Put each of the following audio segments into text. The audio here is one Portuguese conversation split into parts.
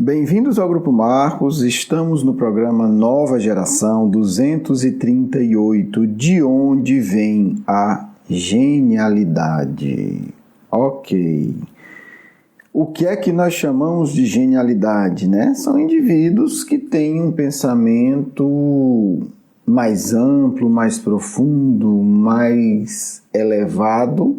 Bem-vindos ao Grupo Marcos, estamos no programa Nova Geração 238, de onde vem a genialidade. Ok. O que é que nós chamamos de genialidade, né? São indivíduos que têm um pensamento mais amplo, mais profundo, mais elevado,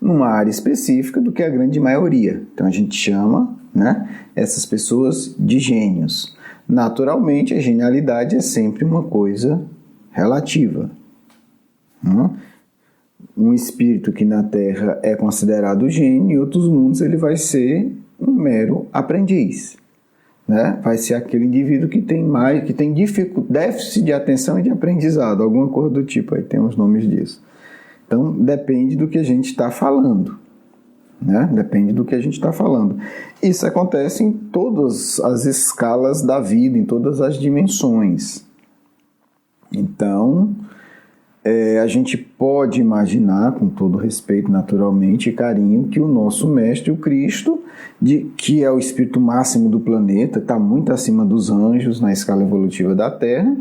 numa área específica do que a grande maioria. Então a gente chama, né, essas pessoas de gênios. Naturalmente, a genialidade é sempre uma coisa relativa. Um espírito que na Terra é considerado gênio, em outros mundos ele vai ser um mero aprendiz. Né? Vai ser aquele indivíduo que tem déficit de atenção e de aprendizado, alguma coisa do tipo, aí tem os nomes disso. Então, depende do que a gente está falando. Né? Depende do que a gente está falando. Isso acontece em todas as escalas da vida, em todas as dimensões. Então, a gente pode imaginar, com todo respeito, naturalmente, e carinho, que o nosso Mestre, o Cristo, que é o espírito máximo do planeta, está muito acima dos anjos na escala evolutiva da Terra,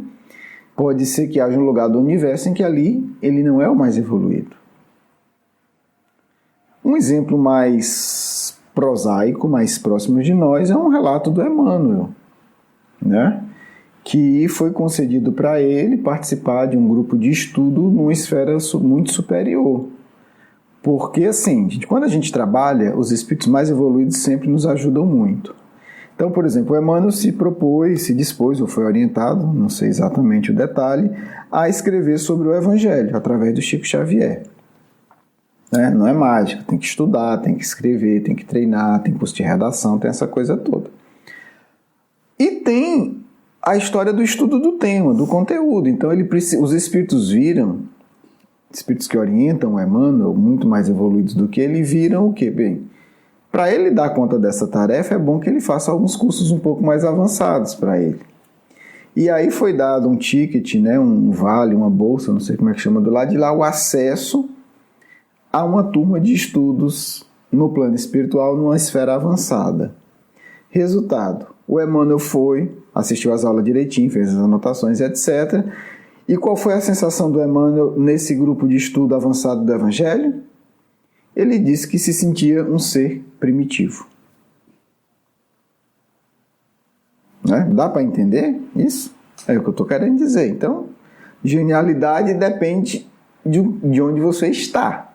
pode ser que haja um lugar do universo em que ali ele não é o mais evoluído. Um exemplo mais prosaico, mais próximo de nós, é um relato do Emmanuel, né? Que foi concedido para ele participar de um grupo de estudo numa esfera muito superior. Porque, assim, quando a gente trabalha, os espíritos mais evoluídos sempre nos ajudam muito. Então, por exemplo, o Emmanuel se dispôs, ou foi orientado, não sei exatamente o detalhe, a escrever sobre o Evangelho, através do Chico Xavier. Não é mágica, tem que estudar, tem que escrever, tem que treinar, tem curso de redação, tem essa coisa toda. E tem a história do estudo do tema, do conteúdo. Então, os espíritos espíritos que orientam o Emmanuel, muito mais evoluídos do que ele, viram o quê? Bem, para ele dar conta dessa tarefa, é bom que ele faça alguns cursos um pouco mais avançados para ele. E aí foi dado um ticket, né, um vale, uma bolsa, não sei como é que chama do lado de lá, o acesso a uma turma de estudos no plano espiritual, numa esfera avançada. Resultado, o Emmanuel assistiu às aulas direitinho, fez as anotações, etc. E qual foi a sensação do Emmanuel nesse grupo de estudo avançado do Evangelho? Ele disse que se sentia um ser primitivo. Né? Dá para entender isso? É o que eu estou querendo dizer. Então, genialidade depende de onde você está.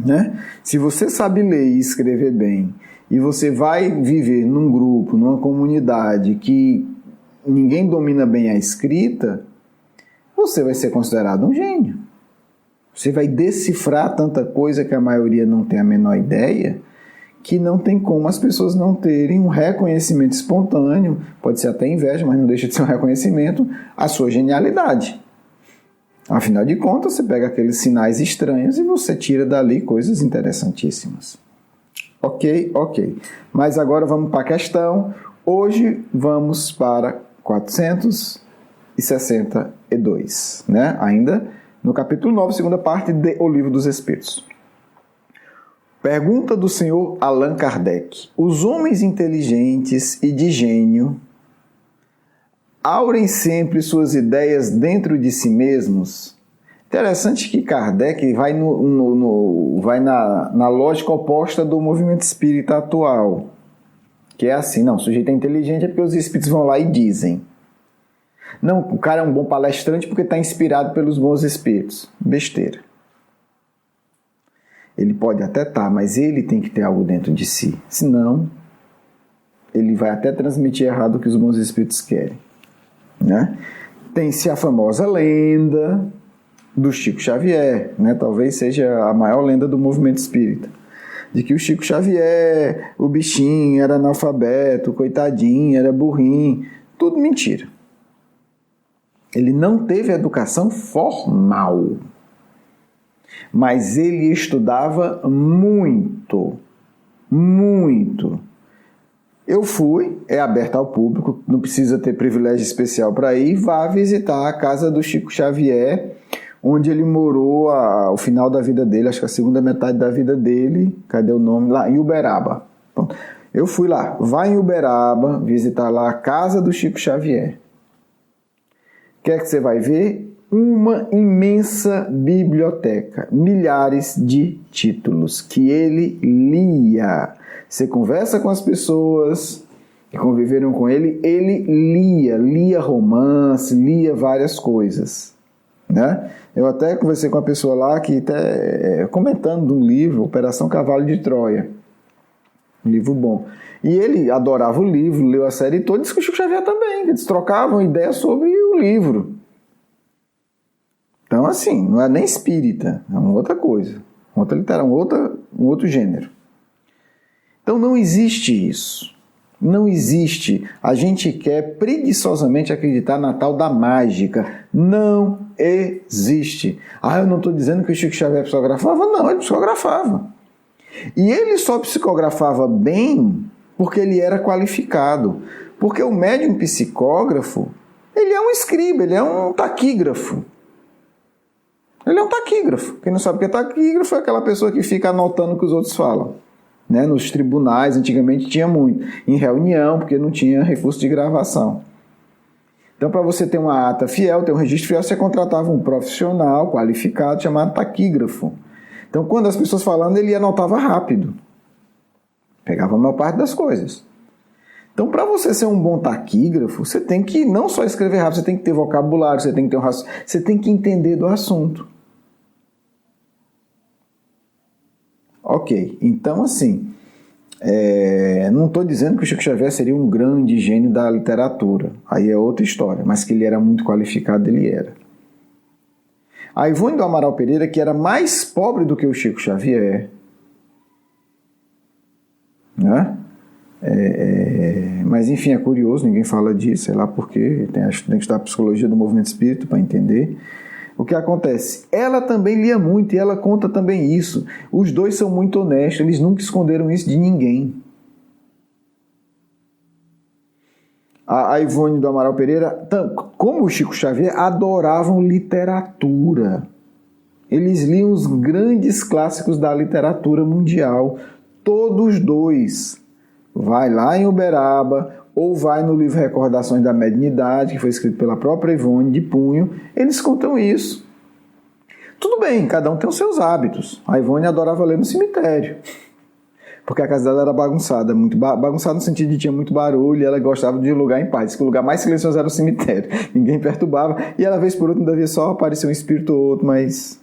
Né? Se você sabe ler e escrever bem, e você vai viver num grupo, numa comunidade que ninguém domina bem a escrita, você vai ser considerado um gênio. Você vai decifrar tanta coisa que a maioria não tem a menor ideia, que não tem como as pessoas não terem um reconhecimento espontâneo, pode ser até inveja, mas não deixa de ser um reconhecimento, à sua genialidade. Afinal de contas, você pega aqueles sinais estranhos e você tira dali coisas interessantíssimas. Ok. Mas agora vamos para a questão. Hoje vamos para 462, né? Ainda no capítulo 9, segunda parte de O Livro dos Espíritos. Pergunta do senhor Allan Kardec. Os homens inteligentes e de gênio aurem sempre suas ideias dentro de si mesmos? Interessante que Kardec vai na lógica oposta do movimento espírita atual, que é assim, não, o sujeito é inteligente é porque os espíritos vão lá e dizem. Não, o cara é um bom palestrante porque está inspirado pelos bons espíritos. Besteira. Ele pode até estar, mas ele tem que ter algo dentro de si. Senão, ele vai até transmitir errado o que os bons espíritos querem. Né? Tem-se a famosa lenda do Chico Xavier, né? Talvez seja a maior lenda do movimento espírita, de que o Chico Xavier, o bichinho, era analfabeto, coitadinho, era burrinho. Tudo mentira. Ele não teve educação formal, mas ele estudava muito. Eu fui, é aberto ao público, não precisa ter privilégio especial para ir, vá visitar a casa do Chico Xavier, onde ele morou ao final da vida dele, acho que a segunda metade da vida dele, cadê o nome? Lá em Uberaba. Pronto. Eu fui lá, vai em Uberaba, visitar lá a casa do Chico Xavier. O que é que você vai ver? Uma imensa biblioteca, milhares de títulos que ele lia. Você conversa com as pessoas que conviveram com ele, ele lia romance, lia várias coisas, né? Eu até conversei com uma pessoa lá que até comentando de um livro, Operação Cavalo de Troia, um livro bom. E ele adorava o livro, leu a série toda, disse que o Chico Xavier também, eles trocavam ideias sobre o livro. Então, assim, não é nem espírita, é uma outra coisa, um outro gênero. Então, não existe isso. Não existe. A gente quer preguiçosamente acreditar na tal da mágica. Não existe. Eu não estou dizendo que o Chico Xavier psicografava. Não, ele psicografava. E ele só psicografava bem porque ele era qualificado. Porque o médium psicógrafo, ele é um escriba, ele é um taquígrafo. Ele é um taquígrafo. Quem não sabe o que é taquígrafo é aquela pessoa que fica anotando o que os outros falam. Né? Nos tribunais, antigamente tinha muito. Em reunião, porque não tinha recurso de gravação. Então, para você ter uma ata fiel, ter um registro fiel, você contratava um profissional qualificado chamado taquígrafo. Então, quando as pessoas falando, ele anotava rápido. Pegava a maior parte das coisas. Então, para você ser um bom taquígrafo, você tem que não só escrever rápido, você tem que ter vocabulário, você tem que ter você tem que entender do assunto. Ok, então assim, não estou dizendo que o Chico Xavier seria um grande gênio da literatura, aí é outra história, mas que ele era muito qualificado, ele era. A Ivone do Amaral Pereira, que era mais pobre do que o Chico Xavier, né? Mas enfim, é curioso, ninguém fala disso, sei lá porque, tem que estudar a psicologia do movimento espírita para entender. O que acontece? Ela também lia muito e ela conta também isso. Os dois são muito honestos, eles nunca esconderam isso de ninguém. A Ivone do Amaral Pereira, como o Chico Xavier, adoravam literatura. Eles liam os grandes clássicos da literatura mundial, todos dois. Vai lá em Uberaba, ou vai no livro Recordações da Mediunidade, que foi escrito pela própria Ivone, de punho, eles contam isso. Tudo bem, cada um tem os seus hábitos. A Ivone adorava ler no cemitério, porque a casa dela era bagunçada, muito bagunçada no sentido de tinha muito barulho, e ela gostava de lugar em paz, que o lugar mais silencioso era o cemitério, ninguém perturbava, e ela vez por outra ainda via só aparecer um espírito ou outro, mas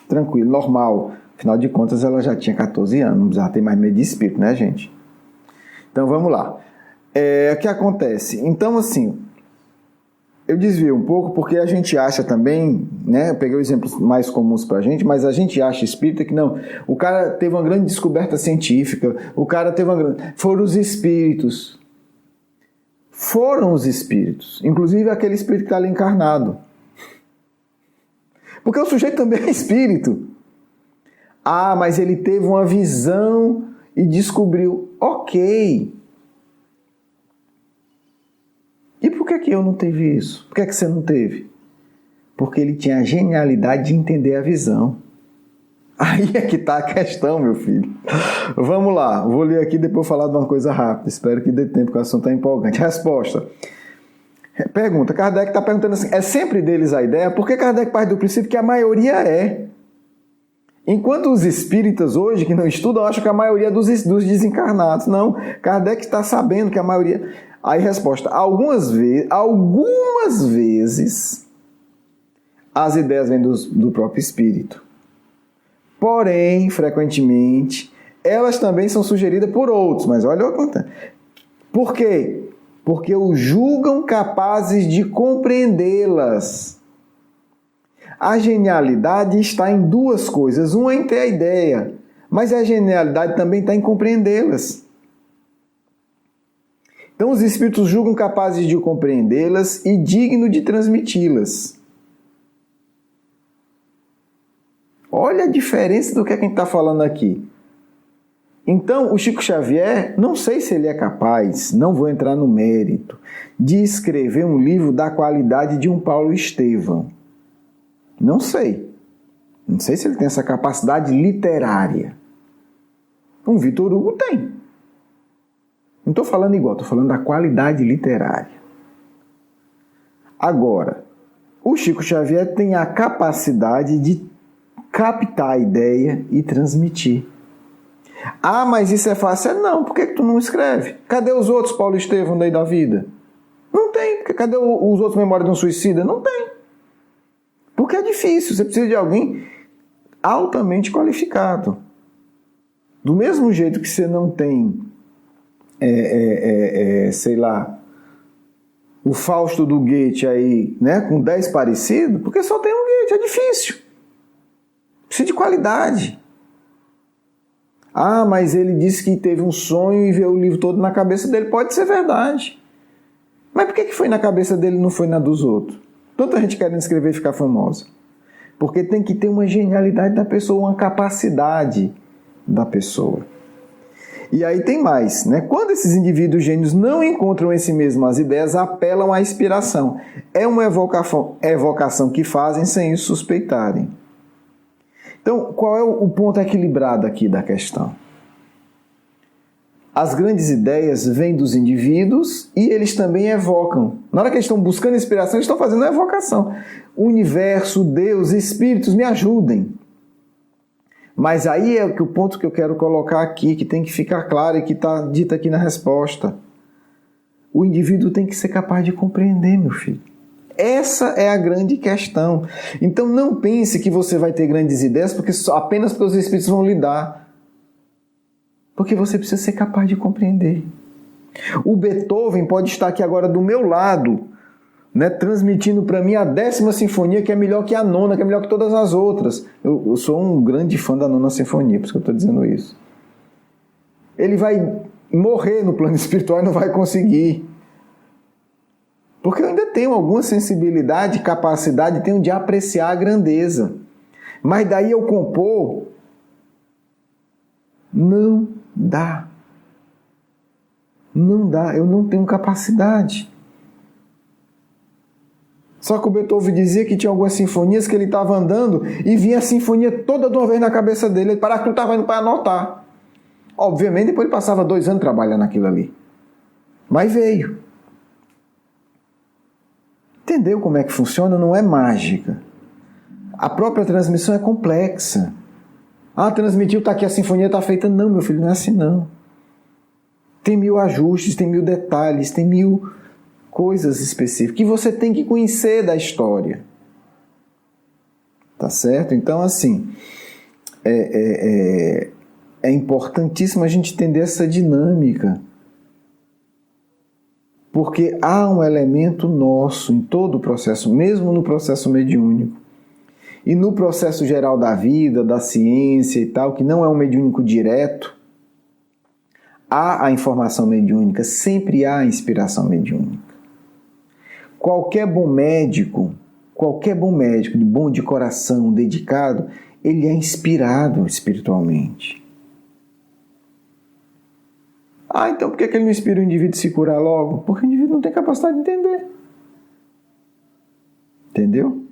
tranquilo, normal. Afinal de contas, ela já tinha 14 anos, não precisava ter mais medo de espírito, né, gente? Então, vamos lá. O que acontece? Então, assim, eu desvio um pouco porque a gente acha também, né? Eu peguei exemplos mais comuns pra gente, mas a gente acha espírita que não. O cara teve uma grande descoberta científica, o cara teve uma grande... Foram os espíritos. Foram os espíritos. Inclusive aquele espírito que está ali encarnado. Porque o sujeito também é espírito. Mas ele teve uma visão e descobriu. Ok. E por que eu não tive isso? Por que você não teve? Porque ele tinha a genialidade de entender a visão. Aí é que está a questão, meu filho. Vamos lá, vou ler aqui e depois falar de uma coisa rápida. Espero que dê tempo, porque o assunto é empolgante. Resposta. Pergunta, Kardec está perguntando assim, é sempre deles a ideia? Por que Kardec parte do princípio que a maioria é? Enquanto os espíritas hoje, que não estudam, acham que a maioria é dos desencarnados. Não, Kardec está sabendo que a maioria... Aí, resposta, algumas vezes as ideias vêm do próprio espírito. Porém, frequentemente, elas também são sugeridas por outros. Mas olha o que acontece. Por quê? Porque os julgam capazes de compreendê-las. A genialidade está em duas coisas. Uma é em ter a ideia, mas a genialidade também está em compreendê-las. Então, os espíritos julgam capazes de compreendê-las e dignos de transmiti-las. Olha a diferença do que a gente está falando aqui. Então, o Chico Xavier, não sei se ele é capaz, não vou entrar no mérito, de escrever um livro da qualidade de um Paulo Estevão. Não sei. Não sei se ele tem essa capacidade literária. Um Vitor Hugo tem. Não estou falando igual, estou falando da qualidade literária. Agora, o Chico Xavier tem a capacidade de captar a ideia e transmitir. Ah, mas isso é fácil? Não, por que tu não escreve? Cadê os outros Paulo Estevão daí da vida? Não tem. Porque cadê os outros Memórias de um Suicida? Não tem. Porque é difícil, você precisa de alguém altamente qualificado. Do mesmo jeito que você não tem, sei lá, o Fausto do Goethe aí, né, com 10 parecidos, porque só tem um Goethe, é difícil. Precisa de qualidade. Ah, mas ele disse que teve um sonho e vê o livro todo na cabeça dele. Pode ser verdade. Mas por que foi na cabeça dele e não foi na dos outros? Tanta gente querendo escrever e ficar famosa. Porque tem que ter uma genialidade da pessoa, uma capacidade da pessoa. E aí tem mais, né? Quando esses indivíduos gênios não encontram em si mesmos as ideias, apelam à inspiração. É uma evocação que fazem sem isso suspeitarem. Então, qual é o ponto equilibrado aqui da questão? As grandes ideias vêm dos indivíduos e eles também evocam. Na hora que eles estão buscando inspiração, eles estão fazendo uma evocação. O universo, Deus, espíritos, me ajudem. Mas aí é o ponto que eu quero colocar aqui, que tem que ficar claro e que está dito aqui na resposta. O indivíduo tem que ser capaz de compreender, meu filho. Essa é a grande questão. Então não pense que você vai ter grandes ideias apenas porque os espíritos vão lhe dar. Porque você precisa ser capaz de compreender. O Beethoven pode estar aqui agora do meu lado, né, transmitindo para mim a 10ª Sinfonia, que é melhor que a 9ª, que é melhor que todas as outras. Eu sou um grande fã da 9ª Sinfonia, por isso que eu estou dizendo isso. Ele vai morrer no plano espiritual e não vai conseguir. Porque eu ainda tenho alguma sensibilidade, capacidade, tenho de apreciar a grandeza. Mas daí eu compor, não dá. Não dá, eu não tenho capacidade. Só que o Beethoven dizia que tinha algumas sinfonias que ele estava andando e vinha a sinfonia toda de uma vez na cabeça dele. Ele parava que não estava indo para anotar. Obviamente, depois ele passava 2 anos trabalhando naquilo ali. Mas veio. Entendeu como é que funciona? Não é mágica. A própria transmissão é complexa. Ah, transmitiu, está aqui, a sinfonia está feita. Não, meu filho, não é assim não. Tem 1000 ajustes, tem 1000 detalhes, tem 1000 coisas específicas que você tem que conhecer da história. Tá certo? Então, assim, é importantíssimo a gente entender essa dinâmica. Porque há um elemento nosso em todo o processo, mesmo no processo mediúnico. E no processo geral da vida, da ciência e tal, que não é um mediúnico direto, há a informação mediúnica, sempre há a inspiração mediúnica. Qualquer bom médico, de bom de coração, dedicado, ele é inspirado espiritualmente. Ah, então por que ele não inspira o indivíduo a se curar logo? Porque o indivíduo não tem capacidade de entender. Entendeu?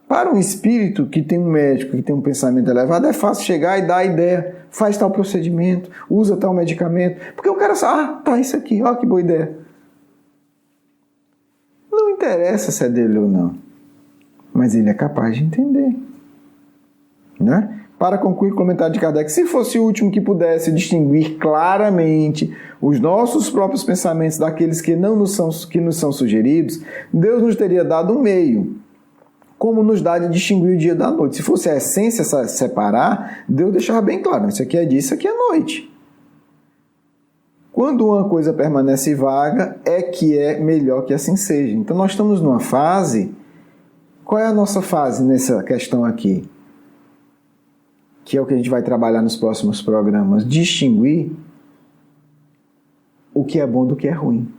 Para um espírito que tem um médico, que tem um pensamento elevado, é fácil chegar e dar a ideia, faz tal procedimento, usa tal medicamento, porque o cara sabe, tá, isso aqui, ó que boa ideia. Não interessa se é dele ou não, mas ele é capaz de entender. Né? Para concluir o comentário de Kardec, se fosse o último que pudesse distinguir claramente os nossos próprios pensamentos daqueles que nos são sugeridos, Deus nos teria dado um meio, como nos dá de distinguir o dia da noite. Se fosse a essência separar, Deus deixava bem claro, isso aqui é dia, isso aqui é noite. Quando uma coisa permanece vaga, é que é melhor que assim seja. Então nós estamos numa fase, qual é a nossa fase nessa questão aqui? Que é o que a gente vai trabalhar nos próximos programas, distinguir o que é bom do que é ruim,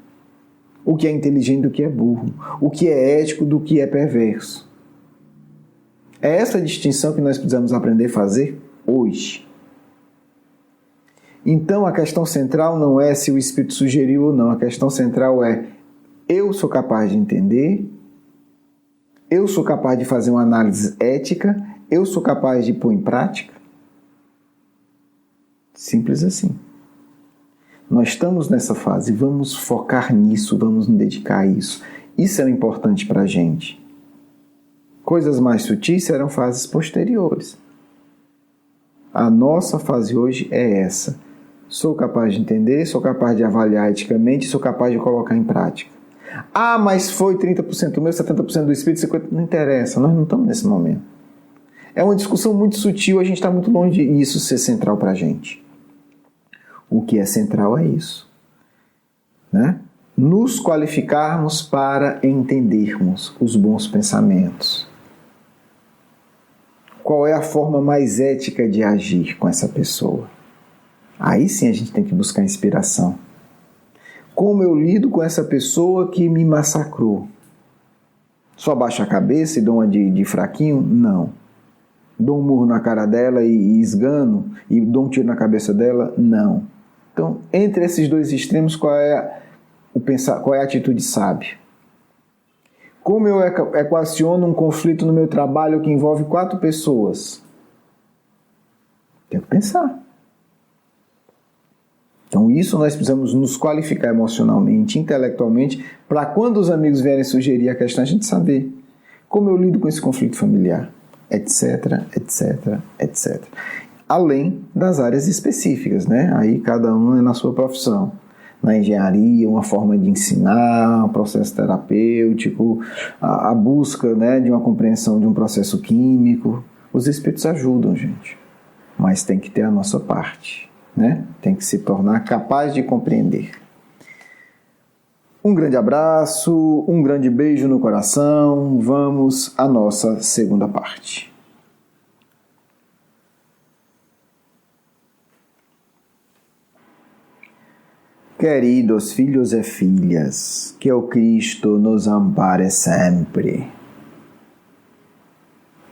o que é inteligente do que é burro, o que é ético do que é perverso. É essa distinção que nós precisamos aprender a fazer hoje. Então a questão central não é se o Espírito sugeriu ou não, a questão central é: eu sou capaz de entender, eu sou capaz de fazer uma análise ética, eu sou capaz de pôr em prática. Simples assim. Nós estamos nessa fase, vamos focar nisso, vamos nos dedicar a isso. Isso é importante para a gente. Coisas mais sutis serão fases posteriores. A nossa fase hoje é essa. Sou capaz de entender, sou capaz de avaliar eticamente, sou capaz de colocar em prática. Ah, mas foi 30% meu, 70% do espírito, 50%. Não interessa, nós não estamos nesse momento. É uma discussão muito sutil, a gente está muito longe de isso ser central para a gente. O que é central é isso, né? Nos qualificarmos para entendermos os bons pensamentos. Qual é a forma mais ética de agir com essa pessoa? Aí sim a gente tem que buscar inspiração. Como eu lido com essa pessoa que me massacrou? Só baixo a cabeça e dou uma de fraquinho? Não. Dou um murro na cara dela e esgano e dou um tiro na cabeça dela? Não. Então, entre esses dois extremos, qual é a atitude sábia? Como eu equaciono um conflito no meu trabalho que envolve 4 pessoas? Tenho que pensar. Então, isso nós precisamos nos qualificar emocionalmente, intelectualmente, para quando os amigos vierem sugerir a questão, a gente saber como eu lido com esse conflito familiar, etc, etc, etc. Além das áreas específicas, né? Aí cada um é na sua profissão. Na engenharia, uma forma de ensinar, um processo terapêutico, a busca, né, de uma compreensão de um processo químico. Os espíritos ajudam, gente, mas tem que ter a nossa parte, né? Tem que se tornar capaz de compreender. Um grande abraço, um grande beijo no coração. Vamos à nossa segunda parte. Queridos filhos e filhas, que o Cristo nos ampare sempre.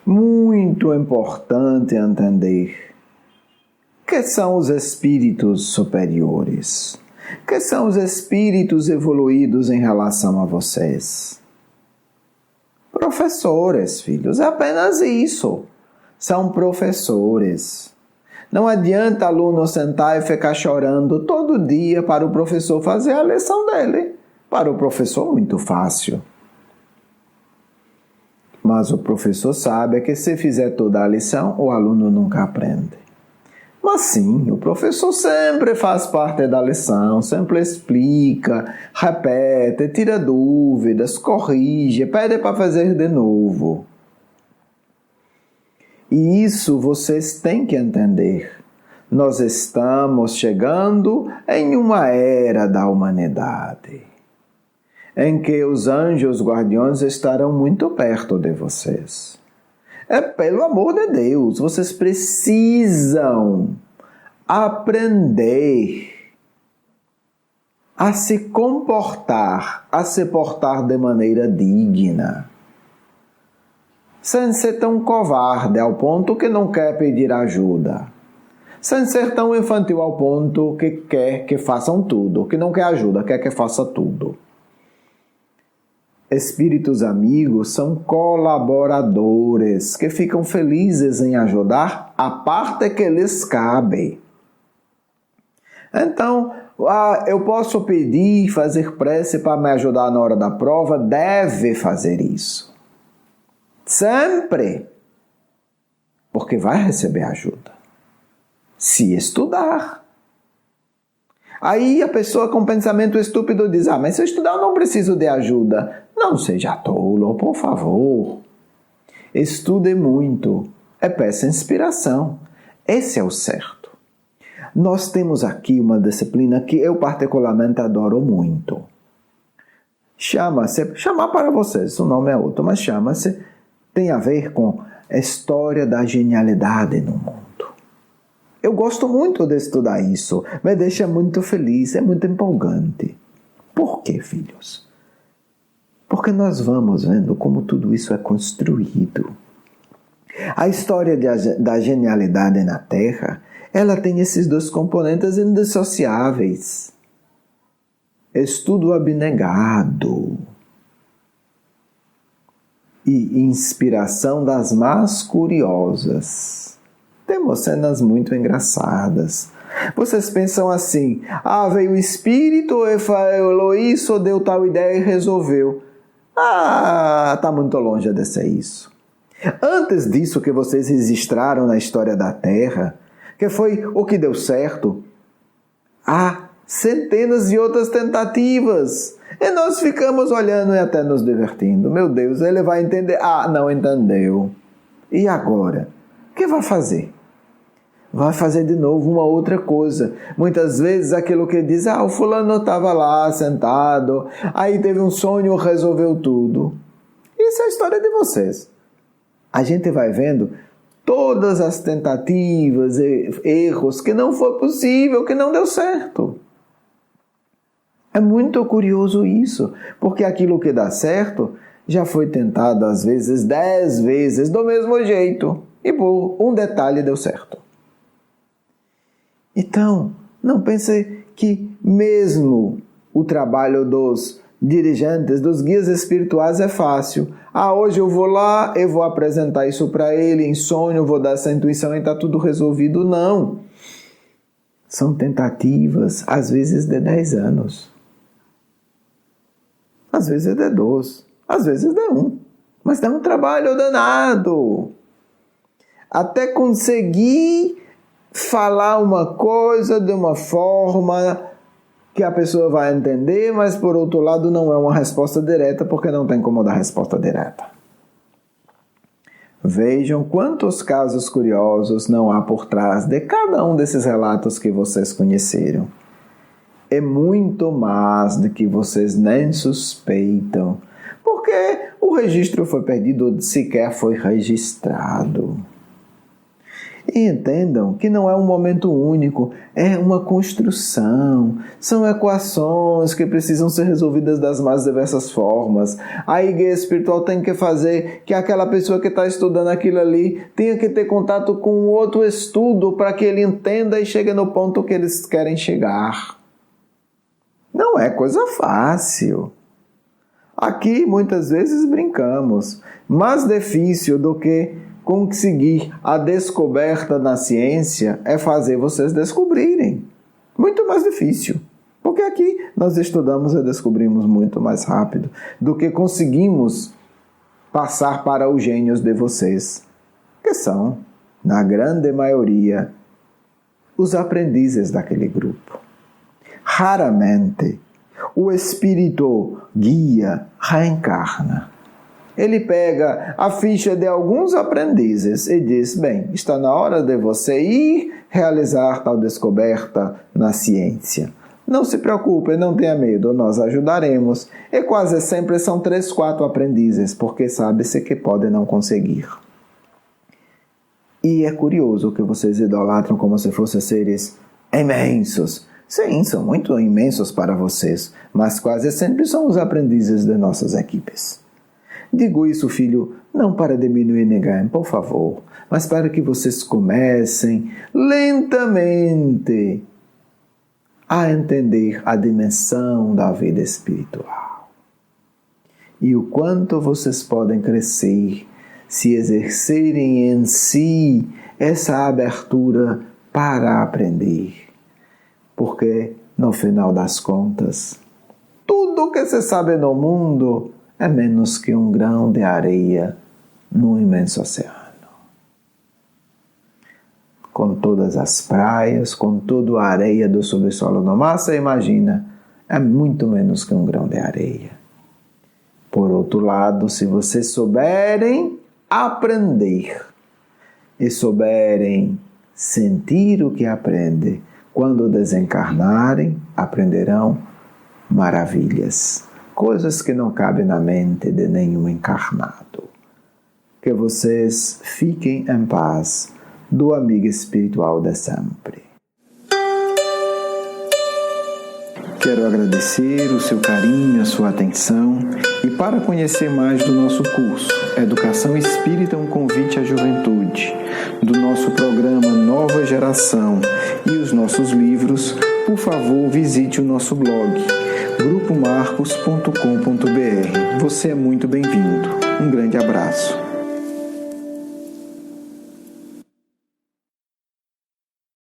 Muito importante entender que são os espíritos superiores, que são os espíritos evoluídos em relação a vocês. Professores, filhos, é apenas isso. São professores. Não adianta aluno sentar e ficar chorando todo dia para o professor fazer a lição dele. Para o professor, muito fácil. Mas o professor sabe que se fizer toda a lição, o aluno nunca aprende. Mas sim, o professor sempre faz parte da lição, sempre explica, repete, tira dúvidas, corrige, pede para fazer de novo. E isso vocês têm que entender. Nós estamos chegando em uma era da humanidade, em que os anjos guardiões estarão muito perto de vocês. Pelo amor de Deus, vocês precisam aprender a se comportar, a se portar de maneira digna, sem ser tão covarde ao ponto que não quer pedir ajuda, sem ser tão infantil ao ponto que quer que façam tudo, que não quer ajuda, quer que faça tudo. Espíritos amigos são colaboradores que ficam felizes em ajudar a parte que lhes cabe. Então, eu posso pedir, fazer prece para me ajudar na hora da prova, deve fazer isso. Sempre. Porque vai receber ajuda. Se estudar. Aí a pessoa com pensamento estúpido diz, mas se eu estudar eu não preciso de ajuda. Não seja tolo, por favor. Estude muito. Peça inspiração. Esse é o certo. Nós temos aqui uma disciplina que eu particularmente adoro muito. Chamar para vocês, o nome é outro, mas chama-se, tem a ver com a história da genialidade no mundo. Eu gosto muito de estudar isso, me deixa muito feliz, é muito empolgante. Por quê, filhos? Porque nós vamos vendo como tudo isso é construído. A história da genialidade na Terra, ela tem esses dois componentes indissociáveis. Estudo abnegado e inspiração das mais curiosas. Temos cenas muito engraçadas. Vocês pensam assim: veio o espírito e falou isso, deu tal ideia e resolveu. Tá muito longe de ser isso. Antes disso que vocês registraram na história da Terra, que foi o que deu certo, há centenas de outras tentativas. E nós ficamos olhando e até nos divertindo. Meu Deus, ele vai entender. Não entendeu. E agora? O que vai fazer? Vai fazer de novo uma outra coisa. Muitas vezes aquilo que diz, o fulano estava lá sentado, aí teve um sonho, resolveu tudo. Isso é a história de vocês. A gente vai vendo todas as tentativas, erros, que não foi possível, que não deu certo. É muito curioso isso, porque aquilo que dá certo já foi tentado às vezes 10 vezes do mesmo jeito, e por um detalhe deu certo. Então, não pense que mesmo o trabalho dos dirigentes, dos guias espirituais é fácil. Hoje eu vou lá, eu vou apresentar isso para ele, em sonho, vou dar essa intuição e está tudo resolvido. Não. São tentativas, às vezes de 10 anos. Às vezes de 12, às vezes de 1. Mas dá um trabalho danado. Até conseguir falar uma coisa de uma forma que a pessoa vai entender, mas por outro lado não é uma resposta direta, porque não tem como dar resposta direta. Vejam quantos casos curiosos não há por trás de cada um desses relatos que vocês conheceram. É muito mais do que vocês nem suspeitam, porque o registro foi perdido ou sequer foi registrado. E entendam que não é um momento único, é uma construção. São equações que precisam ser resolvidas das mais diversas formas. A guia espiritual tem que fazer que aquela pessoa que está estudando aquilo ali tenha que ter contato com outro estudo para que ele entenda e chegue no ponto que eles querem chegar. Não é coisa fácil. Aqui muitas vezes brincamos. Mais difícil do que conseguir a descoberta na ciência é fazer vocês descobrirem. Muito mais difícil. Porque aqui nós estudamos e descobrimos muito mais rápido do que conseguimos passar para os gênios de vocês, que são, na grande maioria, os aprendizes daquele grupo. Raramente o espírito guia reencarna. Ele pega a ficha de alguns aprendizes e diz: bem, está na hora de você ir realizar tal descoberta na ciência. Não se preocupe, não tenha medo, nós ajudaremos. E quase sempre são 3, 4 aprendizes, porque sabe-se que podem não conseguir. E é curioso que vocês idolatram como se fossem seres imensos. Sim, são muito imensos para vocês, mas quase sempre são os aprendizes de nossas equipes. Digo isso, filho, não para diminuir ninguém, por favor, mas para que vocês comecem lentamente a entender a dimensão da vida espiritual. E o quanto vocês podem crescer se exercerem em si essa abertura para aprender. Porque, no final das contas, tudo que se sabe no mundo é menos que um grão de areia num imenso oceano. Com todas as praias, com toda a areia do subsolo no mar, você imagina, é muito menos que um grão de areia. Por outro lado, se vocês souberem aprender e souberem sentir o que aprende, quando desencarnarem, aprenderão maravilhas, coisas que não cabem na mente de nenhum encarnado. Que vocês fiquem em paz, do amigo espiritual de sempre. Quero agradecer o seu carinho, a sua atenção, e para conhecer mais do nosso curso Educação Espírita, um convite à juventude, do nosso programa Nova Geração e os nossos livros, por favor, visite o nosso blog grupomarcos.com.br. Você é muito bem-vindo. Um grande abraço.